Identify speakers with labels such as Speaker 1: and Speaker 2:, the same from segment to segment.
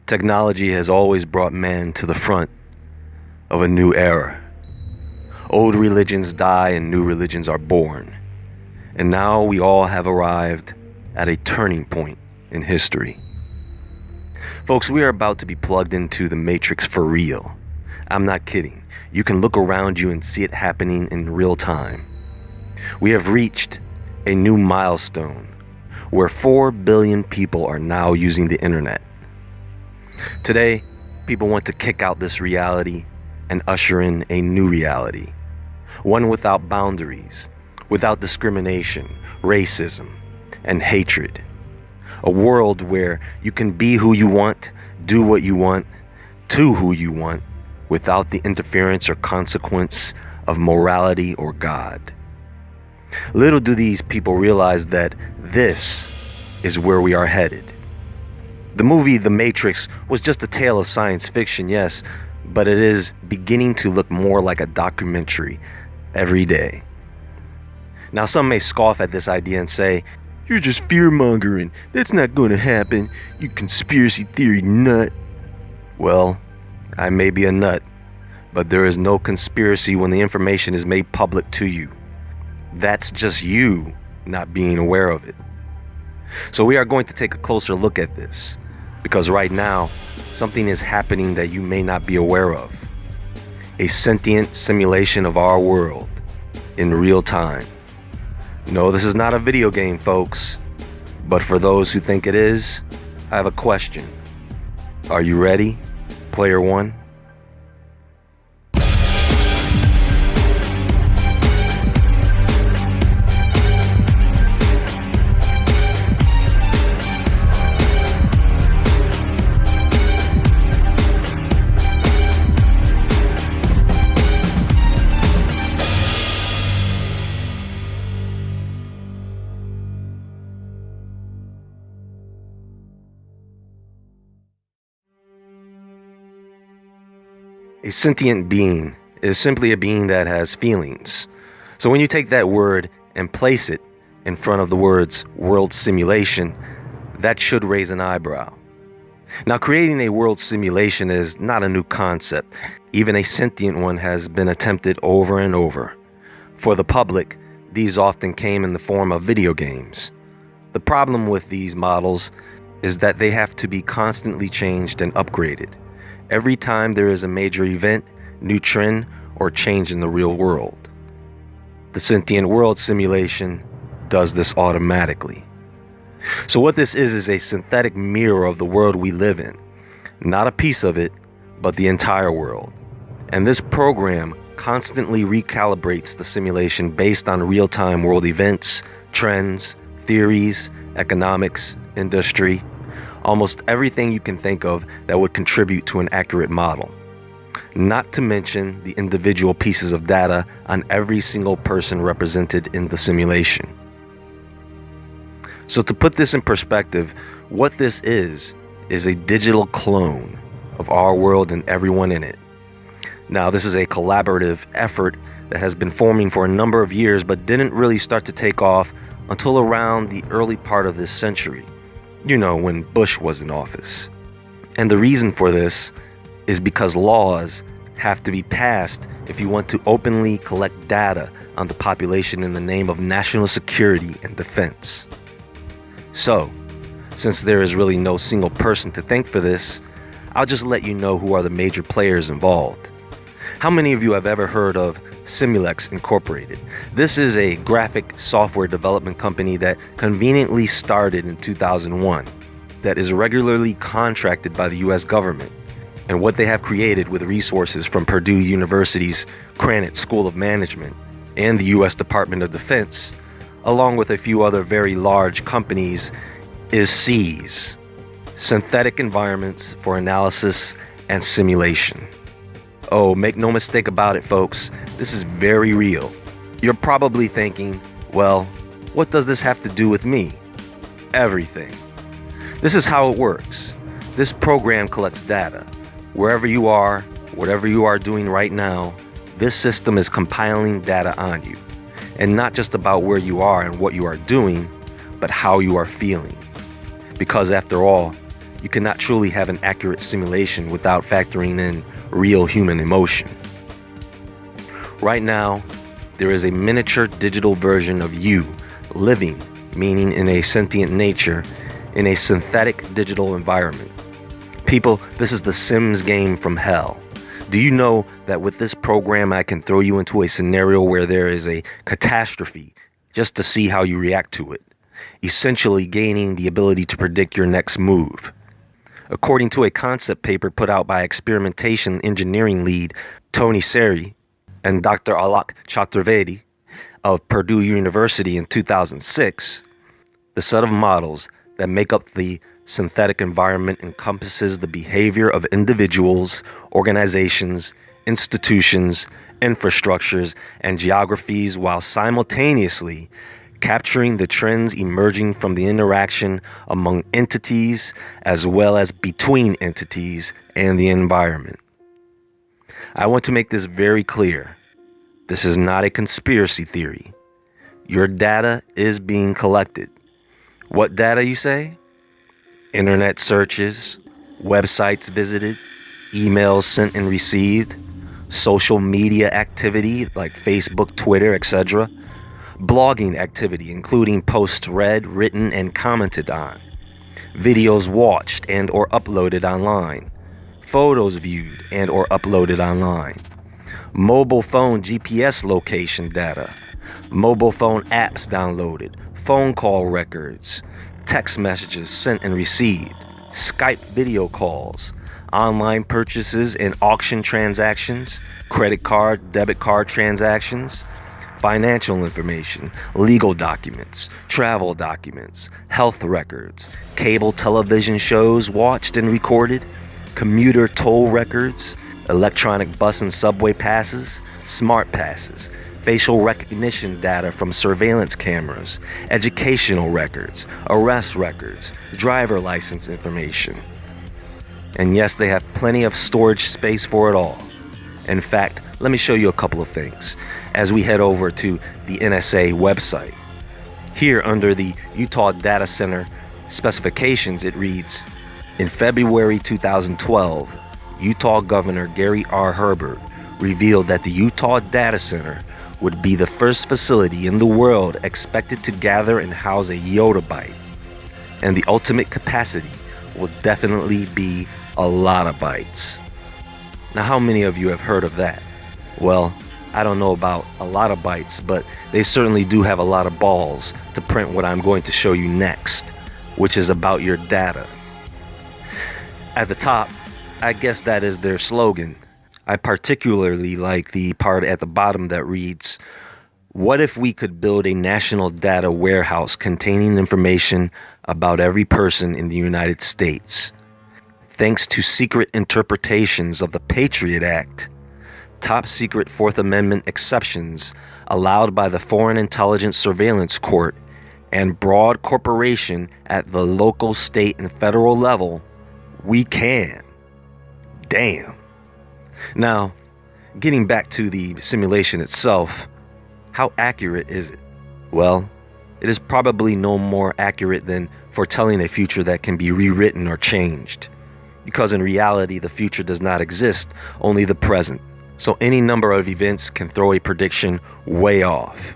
Speaker 1: Technology has always brought man to the front of a new era. Old religions die and new religions are born. And now we all have arrived at a turning point in history. Folks, we are about to be plugged into the Matrix for real. I'm not kidding. You can look around you and see it happening in real time. We have reached a new milestone where 4 billion people are now using the internet. Today, people want to kick out this reality and usher in a new reality. One without boundaries, without discrimination, racism, and hatred. A world where you can be who you want, do what you want, to who you want, without the interference or consequence of morality or God. Little do these people realize that this is where we are headed. The movie The Matrix was just a tale of science fiction, yes, but it is beginning to look more like a documentary every day. Now, some may scoff at this idea and say, "You're just fear-mongering. That's not going to happen, you conspiracy theory nut." Well, I may be a nut, but there is no conspiracy when the information is made public to you. That's just you not being aware of it. So we are going to take a closer look at this, because right now, something is happening that you may not be aware of. A sentient simulation of our world in real time. No, this is not a video game, folks. But for those who think it is, I have a question. Are you ready, player one? A sentient being is simply a being that has feelings. So when you take that word and place it in front of the words world simulation, that should raise an eyebrow. Now, creating a world simulation is not a new concept. Even a sentient one has been attempted over and over. For the public, these often came in the form of video games. The problem with these models is that they have to be constantly changed and upgraded every time there is a major event, new trend, or change in the real world. The Sentient World Simulation does this automatically. So what this is a synthetic mirror of the world we live in. Not a piece of it, but the entire world. And this program constantly recalibrates the simulation based on real-time world events, trends, theories, economics, industry, almost everything you can think of that would contribute to an accurate model. Not to mention the individual pieces of data on every single person represented in the simulation. So to put this in perspective, what this is a digital clone of our world and everyone in it. Now, this is a collaborative effort that has been forming for a number of years, but didn't really start to take off until around the early part of this century. You know, when Bush was in office. And the reason for this is because laws have to be passed if you want to openly collect data on the population in the name of national security and defense. So, since there is really no single person to thank for this, I'll just let you know who are the major players involved. How many of you have ever heard of Simulex Incorporated? This is a graphic software development company that conveniently started in 2001, that is regularly contracted by the US government, and what they have created with resources from Purdue University's Grandest School of Management and the US Department of Defense, along with a few other very large companies, is SEAS, Synthetic Environments for Analysis and Simulation. Oh, make no mistake about it, folks, this is very real. You're probably thinking, well, what does this have to do with me? Everything. This is how it works. This program collects data. Wherever you are, whatever you are doing right now, this system is compiling data on you. And not just about where you are and what you are doing, but how you are feeling. Because after all, You cannot truly have an accurate simulation without factoring in real human emotion. Right now, there is a miniature digital version of you living, meaning in a sentient nature, in a synthetic digital environment. People, this is the Sims game from hell. Do you know that with this program, I can throw you into a scenario where there is a catastrophe just to see how you react to it, essentially gaining the ability to predict your next move. According to a concept paper put out by experimentation engineering lead Tony Seri and Dr. Alok Chaturvedi of Purdue University in 2006, the set of models that make up the synthetic environment encompasses the behavior of individuals, organizations, institutions, infrastructures, and geographies while simultaneously capturing the trends emerging from the interaction among entities as well as between entities and the environment. I want to make this very clear. This is not a conspiracy theory. Your data is being collected. What data, you say? Internet searches, websites visited, emails sent and received, social media activity like Facebook, Twitter, etc., blogging activity including posts read, written, and commented on, videos watched and or uploaded online, photos viewed and or uploaded online, mobile phone GPS location data, mobile phone apps downloaded, phone call records, text messages sent and received, Skype video calls, online purchases and auction transactions, credit card, debit card transactions, financial information, legal documents, travel documents, health records, cable television shows watched and recorded, commuter toll records, electronic bus and subway passes, smart passes, facial recognition data from surveillance cameras, educational records, arrest records, driver license information. And yes, they have plenty of storage space for it all. In fact, let me show you a couple of things as we head over to the NSA website. Here under the Utah Data Center specifications, it reads, in February 2012, Utah Governor Gary R. Herbert revealed that the Utah Data Center would be the first facility in the world expected to gather and house a yottabyte. And the ultimate capacity will definitely be a lot of bytes. Now, how many of you have heard of that? Well, I don't know about a lot of bytes, but they certainly do have a lot of balls to print what I'm going to show you next, which is about your data. At the top, I guess that is their slogan. I particularly like the part at the bottom that reads, what if we could build a national data warehouse containing information about every person in the United States? Thanks to secret interpretations of the Patriot Act, top secret Fourth Amendment exceptions allowed by the Foreign Intelligence Surveillance Court, and broad corporation at the local, state, and federal level, we can. Damn. Now, getting back to the simulation itself, how accurate is it? Well, it is probably no more accurate than foretelling a future that can be rewritten or changed. Because in reality, the future does not exist, only the present. So any number of events can throw a prediction way off.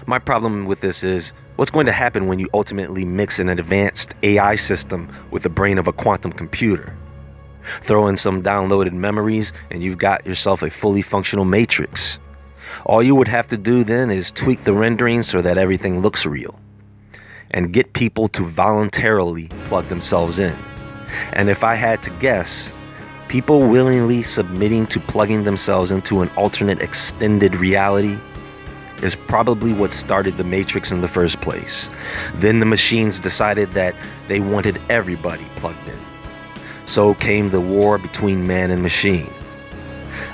Speaker 1: My problem with this is, what's going to happen when you ultimately mix an advanced AI system with the brain of a quantum computer? Throw in some downloaded memories and you've got yourself a fully functional matrix. All you would have to do then is tweak the rendering so that everything looks real, and get people to voluntarily plug themselves in. And if I had to guess, people willingly submitting to plugging themselves into an alternate extended reality is probably what started the Matrix in the first place. Then the machines decided that they wanted everybody plugged in. So came the war between man and machine.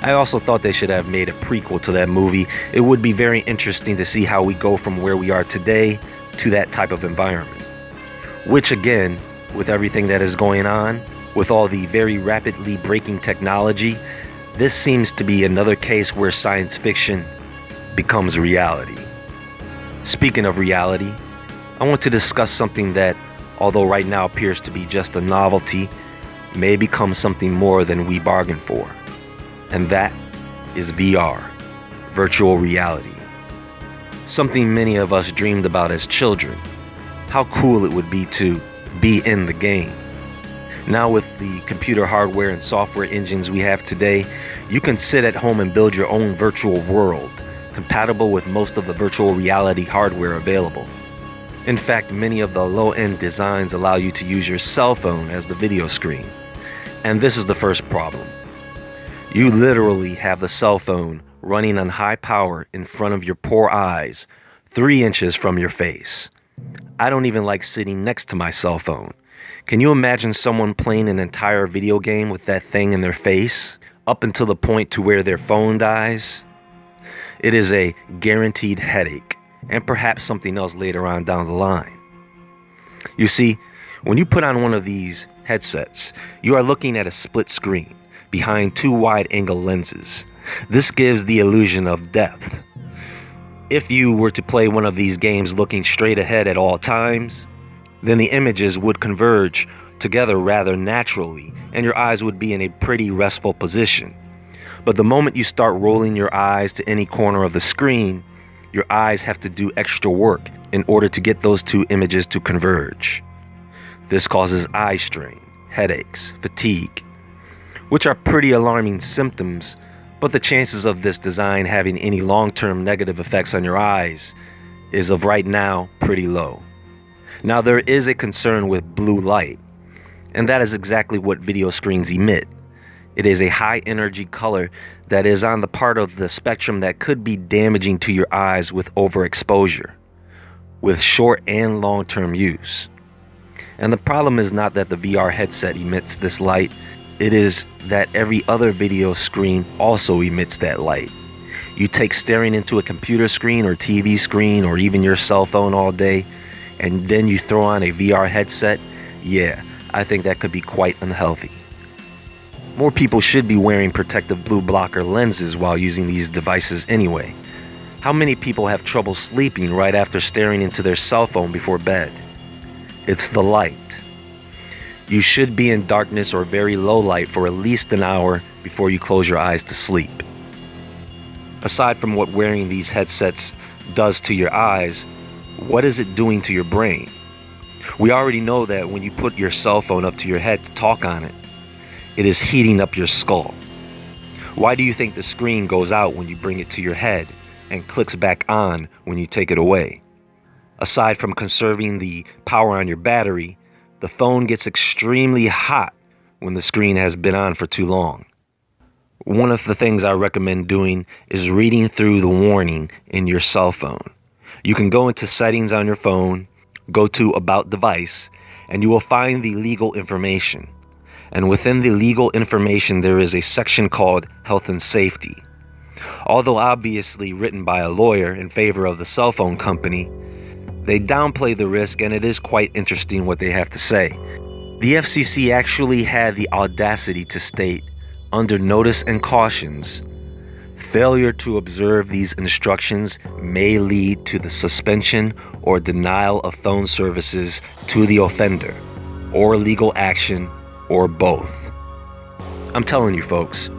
Speaker 1: I also thought they should have made a prequel to that movie. It would be very interesting to see how we go from where we are today to that type of environment. Which again, with everything that is going on, with all the very rapidly breaking technology, this seems to be another case where science fiction becomes reality. Speaking of reality, I want to discuss something that although right now appears to be just a novelty, may become something more than we bargained for. And that is VR, virtual reality. Something many of us dreamed about as children. How cool it would be to be in the game. Now with the computer hardware and software engines we have today, you can sit at home and build your own virtual world, compatible with most of the virtual reality hardware available. In fact, many of the low-end designs allow you to use your cell phone as the video screen. And this is the first problem. You literally have the cell phone running on high power in front of your poor eyes, 3 inches from your face. I don't even like sitting next to my cell phone. Can you imagine someone playing an entire video game with that thing in their face, up until the point to where their phone dies? It is a guaranteed headache, and perhaps something else later on down the line. You see, when you put on one of these headsets, you are looking at a split screen behind 2 wide-angle lenses. This gives the illusion of depth. If you were to play one of these games looking straight ahead at all times, then the images would converge together rather naturally, and your eyes would be in a pretty restful position. But the moment you start rolling your eyes to any corner of the screen, your eyes have to do extra work in order to get those 2 images to converge. This causes eye strain, headaches, fatigue, which are pretty alarming symptoms, but the chances of this design having any long-term negative effects on your eyes is, of right now, pretty low. Now, there is a concern with blue light, and that is exactly what video screens emit. It is a high-energy color that is on the part of the spectrum that could be damaging to your eyes with overexposure, with short and long-term use. And the problem is not that the VR headset emits this light, it is that every other video screen also emits that light. You take staring into a computer screen or TV screen or even your cell phone all day, and then you throw on a VR headset, yeah, I think that could be quite unhealthy. More people should be wearing protective blue blocker lenses while using these devices anyway. How many people have trouble sleeping right after staring into their cell phone before bed? It's the light. You should be in darkness or very low light for at least an hour before you close your eyes to sleep. Aside from what wearing these headsets does to your eyes, what is it doing to your brain? We already know that when you put your cell phone up to your head to talk on it, it is heating up your skull. Why do you think the screen goes out when you bring it to your head and clicks back on when you take it away? Aside from conserving the power on your battery, the phone gets extremely hot when the screen has been on for too long. One of the things I recommend doing is reading through the warning in your cell phone. You can go into settings on your phone, go to About Device, and you will find the legal information. And within the legal information, there is a section called Health and Safety. Although obviously written by a lawyer in favor of the cell phone company, they downplay the risk, and it is quite interesting what they have to say. The FCC actually had the audacity to state, under notice and cautions, failure to observe these instructions may lead to the suspension or denial of phone services to the offender, or legal action, or both. I'm telling you folks,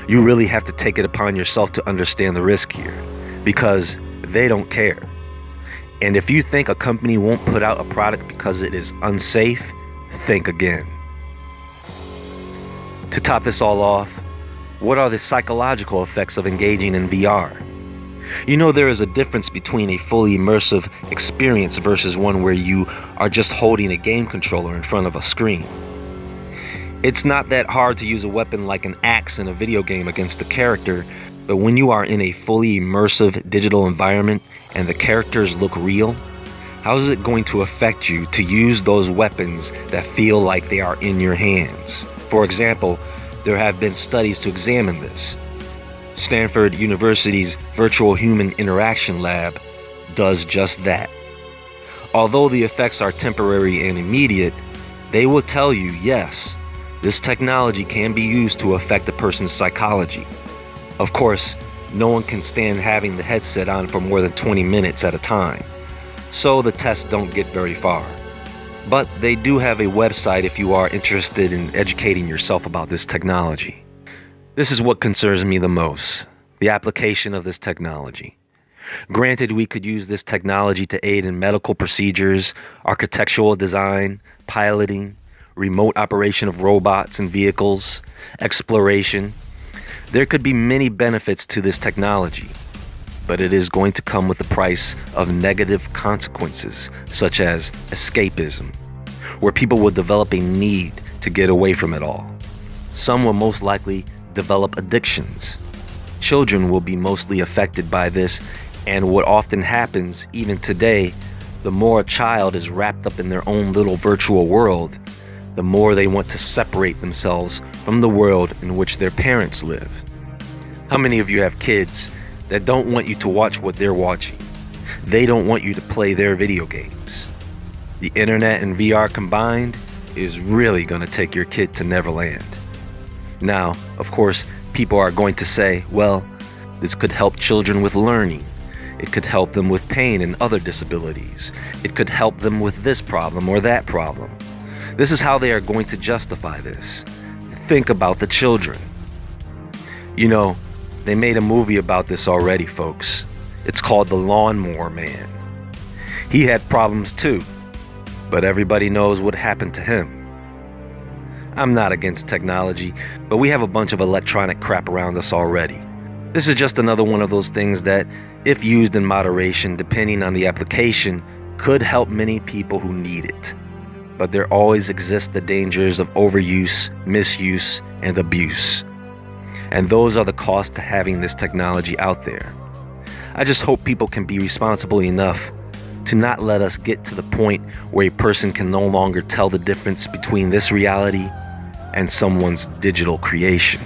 Speaker 1: you really have to take it upon yourself to understand the risk here, because they don't care. And if you think a company won't put out a product because it is unsafe, think again. To top this all off, what are the psychological effects of engaging in VR? You know, there is a difference between a fully immersive experience versus one where you are just holding a game controller in front of a screen. It's not that hard to use a weapon like an axe in a video game against a character, but when you are in a fully immersive digital environment and the characters look real, how is it going to affect you to use those weapons that feel like they are in your hands? For example, there have been studies to examine this. Stanford University's Virtual Human Interaction Lab does just that. Although the effects are temporary and immediate, they will tell you, yes, this technology can be used to affect a person's psychology. Of course, no one can stand having the headset on for more than 20 minutes at a time, so the tests don't get very far. But they do have a website if you are interested in educating yourself about this technology. This is what concerns me the most, the application of this technology. Granted, we could use this technology to aid in medical procedures, architectural design, piloting, remote operation of robots and vehicles, exploration. There could be many benefits to this technology, but it is going to come with the price of negative consequences, such as escapism, where people will develop a need to get away from it all. Some will most likely develop addictions. Children will be mostly affected by this, and what often happens, even today, the more a child is wrapped up in their own little virtual world, the more they want to separate themselves from the world in which their parents live. How many of you have kids that don't want you to watch what they're watching? They don't want you to play their video games. The internet and VR combined is really going to take your kid to Neverland. Now, of course, people are going to say, well, this could help children with learning. It could help them with pain and other disabilities. It could help them with this problem or that problem. This is how they are going to justify this. Think about the children. You know, they made a movie about this already, folks. It's called The Lawnmower Man. He had problems too, but everybody knows what happened to him. I'm not against technology, but we have a bunch of electronic crap around us already. This is just another one of those things that, if used in moderation, depending on the application, could help many people who need it. But there always exist the dangers of overuse, misuse, and abuse. And those are the costs to having this technology out there. I just hope people can be responsible enough to not let us get to the point where a person can no longer tell the difference between this reality and someone's digital creation.